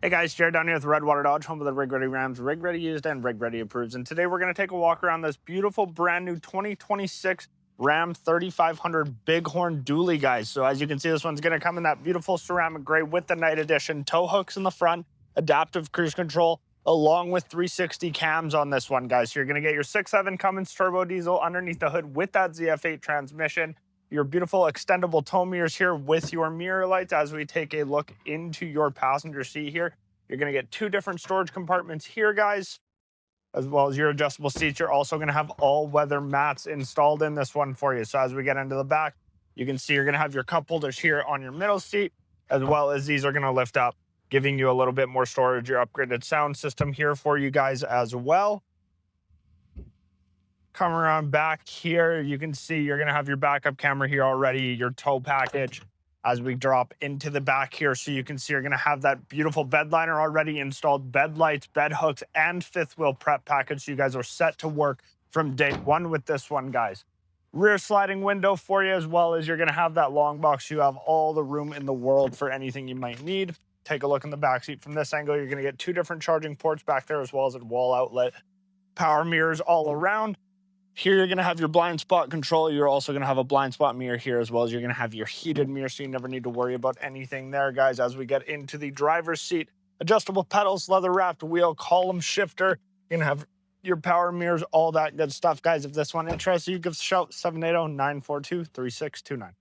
Hey guys, Jared down here with Redwater Dodge, home of the Rig Ready Rams, Rig Ready Used, and Rig Ready Approves. And today we're going to take a walk around this beautiful brand new 2026 Ram 3500 Bighorn Dually, guys. So as you can see, this one's going to come in that beautiful ceramic gray with the night edition, tow hooks in the front, adaptive cruise control, along with 360 cams on this one, guys. So you're going to get your 6.7 Cummins turbo diesel underneath the hood with that ZF8 transmission. Your beautiful extendable tow mirrors here with your mirror lights. As we take a look into your passenger seat here, you're going to get two different storage compartments here, guys, as well as your adjustable seats. You're also going to have all-weather mats installed in this one for you. So as we get into the back, you can see you're going to have your cup holders here on your middle seat, as well as these are going to lift up, giving you a little bit more storage. Your upgraded sound system here for you guys as well. Come around back here, you can see you're going to have your backup camera here already, your tow package as we drop into the back here. So you can see you're going to have that beautiful Bedliner already installed, bed lights, bed hooks, and fifth wheel prep package. So you guys are set to work from day one with this one, guys. Rear sliding window for you, as well as you're going to have that long box. You have all the room in the world for anything you might need. Take a look in the back seat from this angle. You're going to get two different charging ports back there, as well as a wall outlet, power mirrors all around. Here, you're going to have your blind spot control. You're also going to have a blind spot mirror here, as well as you're going to have your heated mirror, so you never need to worry about anything there, guys. As we get into the driver's seat, adjustable pedals, leather-wrapped wheel, column shifter. You're going to have your power mirrors, all that good stuff, guys. If this one interests you, give us a shout, 780-942-3629.